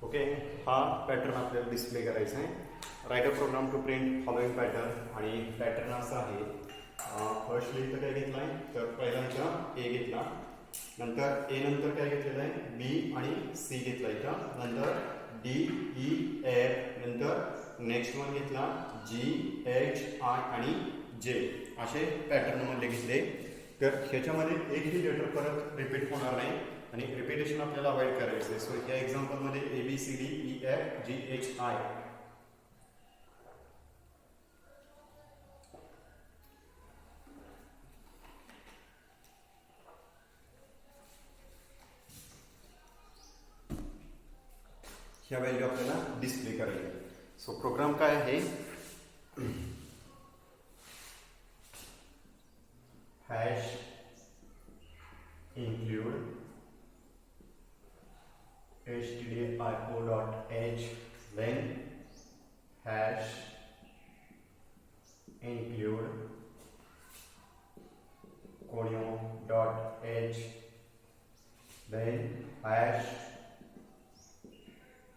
Okay, हा pattern आपल्याला display करायचा आहे. Write a program to print following pattern. आणि पॅटर्न असा आहे, फर्स्टली इथं काय घेतला आहे तर पहिला इथं ए घेतला, नंतर ए नंतर काय घेतलेलं आहे बी आणि सी घेतला इथं, नंतर डी ई एफ, नंतर नेक्स्ट वन घेतला जी एच आय आणि जे, असे पॅटर्नमधले घेतले. तर ह्याच्यामध्ये एकही लेटर परत रिपीट होणार नाही आणि रिपिटेशन आपल्याला अवॉइड करायचं आहे. सो या एक्झाम्पलमध्ये A B C D E F G H I. ह्या व्हॅल्यू आपल्याला डिस्प्ले करायला. सो प्रोग्राम काय आहे, hash include stdio.h, then hash include conio.h, then hash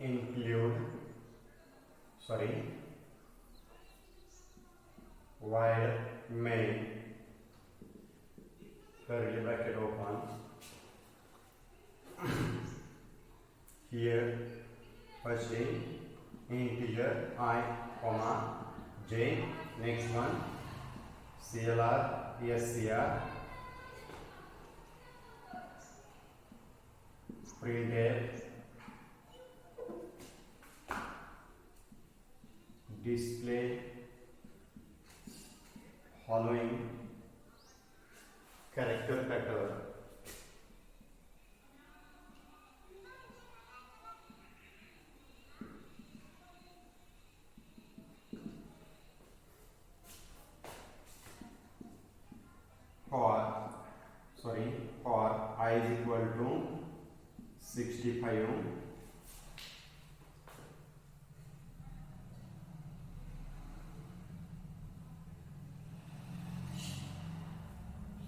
include while main curly bracket open. Here first a integer I comma j, next one clr scr printf display following character pattern. For I is equal to 65,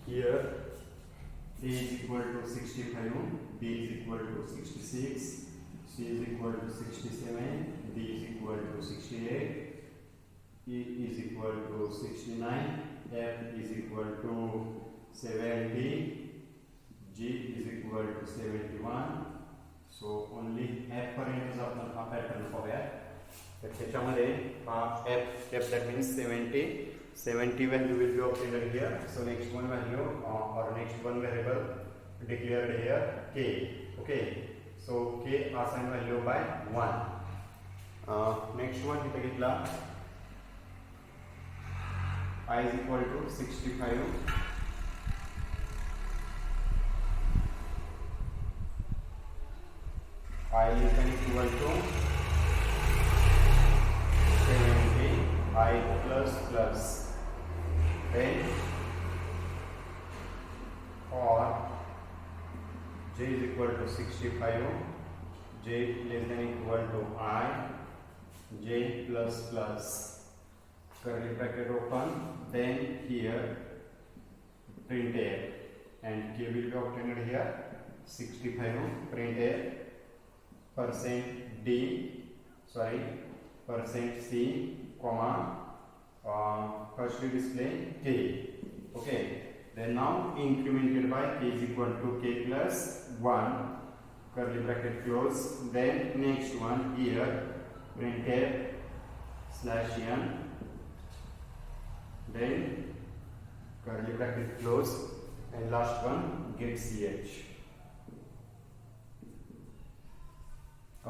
here A is equal to 65, B is equal to 66, C is equal to 67, D is equal to 68, E is equal to 69, F is equal to 70, G is equal to 71. So only F पर्यंतच आपण हा pattern पाहूया. तर त्याच्यामध्ये हा F that means 70 value will be obtained here. So next one value or next one variable declared here k. Okay, so k assigned value by 1. Next one इथे घेतला I is equal to 65, I is equal to 70, I plus, then for j is equal to 65, j less than equal to I, j plus, curly bracket open, then here printf, and k will be obtained here 65, printf %C, comma firstly display k. Okay, then now incremented by k is equal to k plus 1, curly bracket close, then next one here printf /n, then curly bracket close, and last one get ch.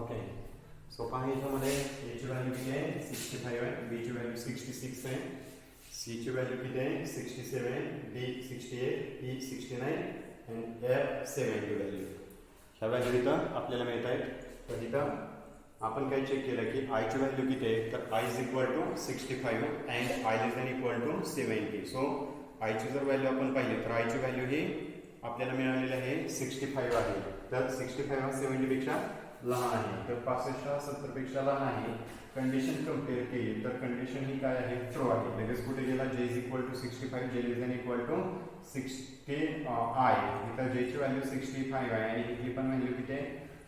Okay, so पहा याच्यामध्ये ए ची value किती आहे 65 आहे, बी ची value 66 आहे, C ची value किती आहे 67, डी 68, ई 69 आणि एफ 70 व्हॅल्यू. ह्या व्हॅल्यू इथं आपल्याला मिळत आहेत. तर इथं आपण काय चेक केलं की आय ची व्हॅल्यू किती आहे, तर I is equal to 65 and I less than equal to 70. So आयची जर व्हॅल्यू आपण पाहिली तर आयची व्हॅल्यू ही आपल्याला मिळालेली आहे 65 आहे. तर 65 हा 70 पेक्षा लहान आहे, तर 65 हा 70 पेक्षा लहान आहे. कंडिशन कंपेअर केली तर कंडिशन ही काय आहे ट्रू आहे. लगेच कुठे गेला j is equal to 65, j less than equal to 60 I. इथं j ची व्हॅल्यू 65 आहे आणि इथली पण व्हॅल्यू किती आहे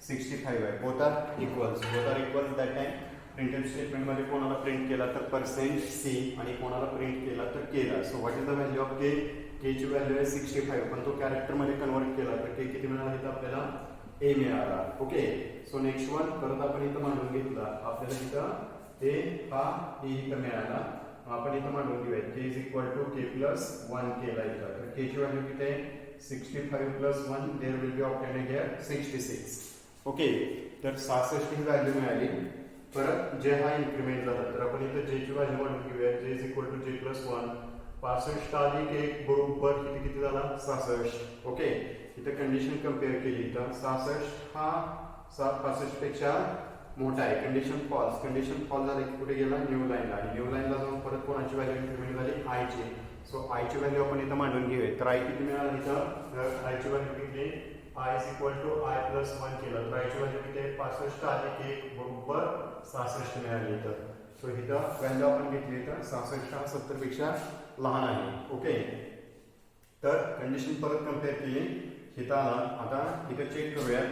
65 आहे. Both are equals that time printed स्टेटमेंटमध्ये कोणाला प्रिंट केला तर %c आणि कोणाला प्रिंट केला तर केला. So what is the value of K? केची व्हॅल्यू आहे 65, पण तो कॅरेक्टरमध्ये कन्वर्ट केला तर के किती मिळाला इथं आपल्याला? ए मिळाला. ओके, सो नेक्स्ट वन परत आपण इथं मांडून घेतला. आपल्याला इथं ए हा ए इथं मिळाला. आपण इथं मांडून घेऊया K is equal to K plus 1 केला इथं. तर केची व्हॅल्यू किती आहे? 65 plus 1 there will be obtained here 66. Okay, तर 66 ही व्हॅल्यू मिळाली. परत जे हा इन्क्रीमेंट झाला तर आपण इथं जे ची व्हॅल्यू मांडून घेऊया. जे इज इक्वल टू जे प्लस 1. 65 अधिक 1 बरोबर किती झाला? 66. ओके, इथं कंडिशन कम्पेअर केली तर 66 हा 65 पेक्षा मोठा आहे. कंडिशन फॉल्स झाली की कुठे गेला? न्यू लाईनला. आणि न्यू लाईनला जाऊन परत कोणाची व्हॅल्यू इन्क्रीमेंट झाली? आय ची. सो आय ची व्हॅल्यू आपण इथं मांडून घेऊया. तर आय किती मिळाला इथं? तर आय ची व्हॅल्यू किती? I is equal to I plus 1 केलं तर आयची व्हॅल्यू किती आहे? 65 अधिक 1 बरोबर 66 मिळाली इथं. सो इथं व्हॅल्यू आपण घेतली तर 66 हा 70 पेक्षा लहान आहे. ओके, तर कंडिशन परत कम्पेअर केली. इथं आला. आता इथं चेक करूया.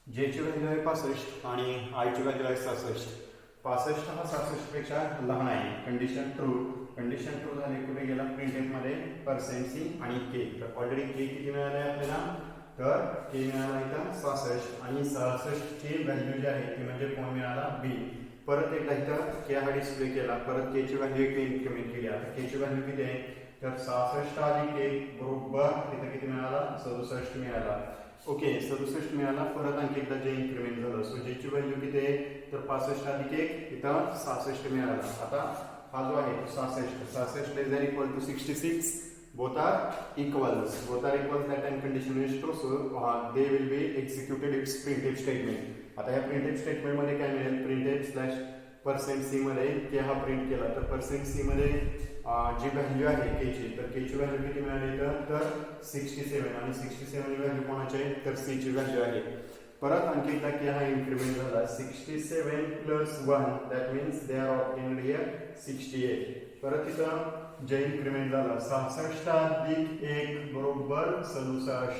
जे ची व्हॅल्यू आहे 65 आणि आय ची व्हॅल्यू आहे 66. 65 हा 66 पेक्षा लहान आहे. कंडिशन ट्रू झाली. कुठे गेला? प्रिंटेड मध्ये %c आणि के. तर ऑलरेडी के किती मिळाले आपल्याला? तर के मिळाला इथं 66 आणि 66 ची व्हॅल्यू जी आहे ती म्हणजे कोण मिळाला? बी. परत एकदा इथं के हा डिस्प्ले केला. परत के ची व्हॅल्यू इथे इन्क्रीमेंट केली. आता के ची व्हॅल्यू किती आहे? तर 66 अधिक 1 बरोबर इथं किती मिळाला? 67 मिळाला. ओके, 67 मिळाला. परत आणखी एकदा जे इन्क्रीमेंट झालं. सो जे ची व्हॅल्यू किती आहे? तर 65 अधिक 1 इथं 66 मिळाला. आता हा जो आहे तो 66 is equal to 66. both are equals that time condition is true, so they will be executed its printf statement. आता या printf statement मध्ये काय मिळेल? printf slash %c मध्ये के हा प्रिंट केला तर %c मध्ये जी व्हॅल्यू आहे के ची, तर के ची व्हॅल्यू किती मिळाली तर 67 आणि 67 ही व्हॅल्यू कोणाची आहे? तर सी ची व्हॅल्यू आहे. परत आणखी एकदा के हा इन्क्रीमेंट झाला. 67 plus 1 that means they are obtained here 68. परत इथं जे इन्क्रीमेंट झाला 66 अधिक 1 बरोबर 67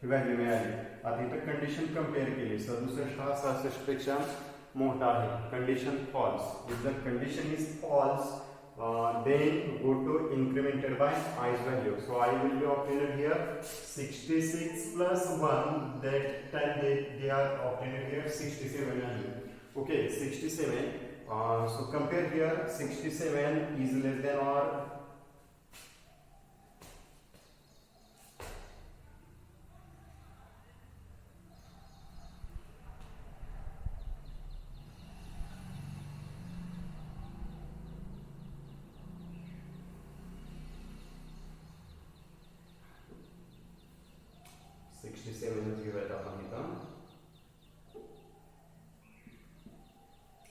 ही व्हॅल्यू मिळाली. आता इथं कंडिशन कम्पेअर केली. 67 हा 66 पेक्षा मोठा आहे. Condition false. If the condition is false then go to incremented by i's value. So I will be obtained here 66 plus 1 that time they are obtained here 67 value. Okay, 67. So compare here 67 is less than or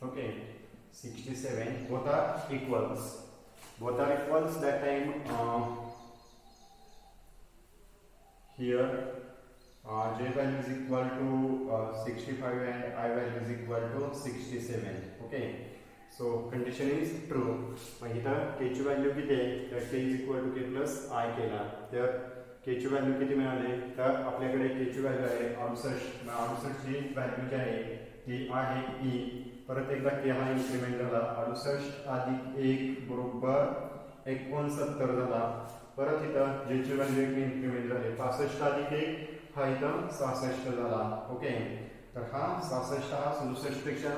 okay, 67 both are equals that time here j value is equal to 65 and I value is equal to 67. okay, so condition is true. मग इथं k ची value किती आहे? तर k is equal to k plus I केला तर k ची value किती मिळाली? तर आपल्याकडे k ची व्हॅल्यू आहे 68 ची व्हॅल्यू जी आहे ती आहे e. परत एकदा के हा इन्क्रीमेंट झाला. 68 अधिक 1 बरोबर 69 झाला. परत इथं जे ची व्हॅल्यू इन्क्रीमेंट झाली. 65 अधिक 1 हा इथं 66 झाला. ओके, तर हा 66 हा 67 पेक्षा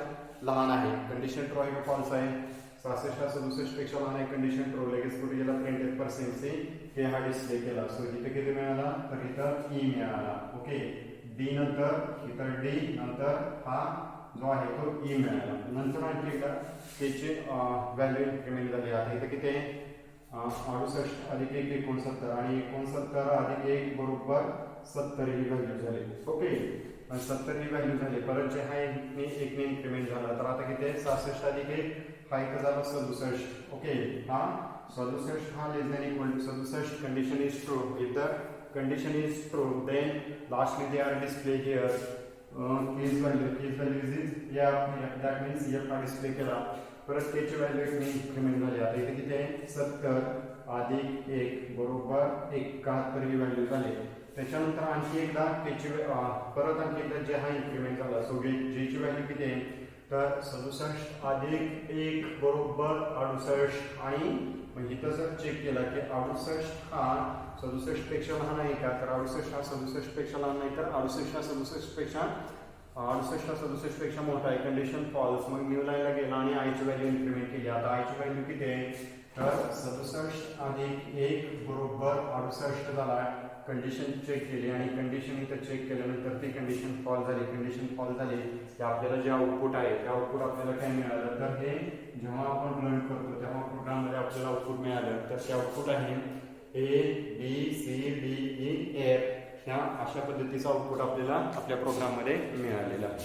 लहान आहे. कंडिशन ट्रू आहे का फॉल्स आहे? 66 हा 67 पेक्षा लहान आहे. Condition true. लगेच कुठे गेला? प्रिंटेड %c के हा डिस्प्ले केला. सो इथे किती मिळाला? तर इथं ई मिळाला. ओके, डी नंतर इथं डी नंतर हा जो आहे तो ई मिळाला. नंतर आणखी एकदा केचे व्हॅल्यू इन्क्रीमेंट झाली. आता इथं किती आहे? 68 अधिक 1 69 आणि 69 अधिक 1 बरोबर 70 ही व्हॅल्यू झाली. ओके, 70 ही व्हॅल्यू झाली. परत जे आहे एक ने इन्क्रीमेंट झाला तर आता किती आहे? 66 अधिक 1 हा इथं झाला 67. ओके, हा 67 हा less than equal to 67. Condition is true. If the condition is true then lastly they are display here. His value is f. That means f हा डिस्प्ले केला. परत त्याची व्हॅल्यू इन्क्रीमेंट झाली. आता इथे किती आहे 70 अधिक 1 बरोबर 71 ही व्हॅल्यू झाली. त्याच्यानंतर आणखी एकदा त्याची परत आणखी एकदा जे हा इन्क्रीमेंट झाला. सो जेची व्हॅल्यू किती आहे तर 67 अधिक 1 बरोबर 68 आणि मग इथं जर चेक केला की 68 हा 67 पेक्षा लहान आहे का तर 68 हा 67 पेक्षा लहान नाही तर 68 हा 67 पेक्षा मोठा आहे. Condition false. मग न्यू लाईनला गेला आणि आयची व्हॅल्यू इन्क्रीमेंट केली. आता आयची व्हॅल्यू किती आहे तर 67 अधिक 1 बरोबर 68 झाला. कंडिशन चेक केली आणि कंडिशन इथं चेक केल्यानंतर ती कंडिशन फॉल्स झाली. कंडिशन फॉल्स झाली की आपल्याला जे आउटपुट आहे ते आउटपुट आपल्याला काय मिळालं तर हे जेव्हा आपण रन करतो तेव्हा प्रोग्राममध्ये आपल्याला आउटपुट मिळालं. तर ते आउटपुट आहे ABCDE F. ह्या अशा पद्धतीचं आउटपुट आपल्याला आपल्या प्रोग्राममध्ये मिळालेलं आहे.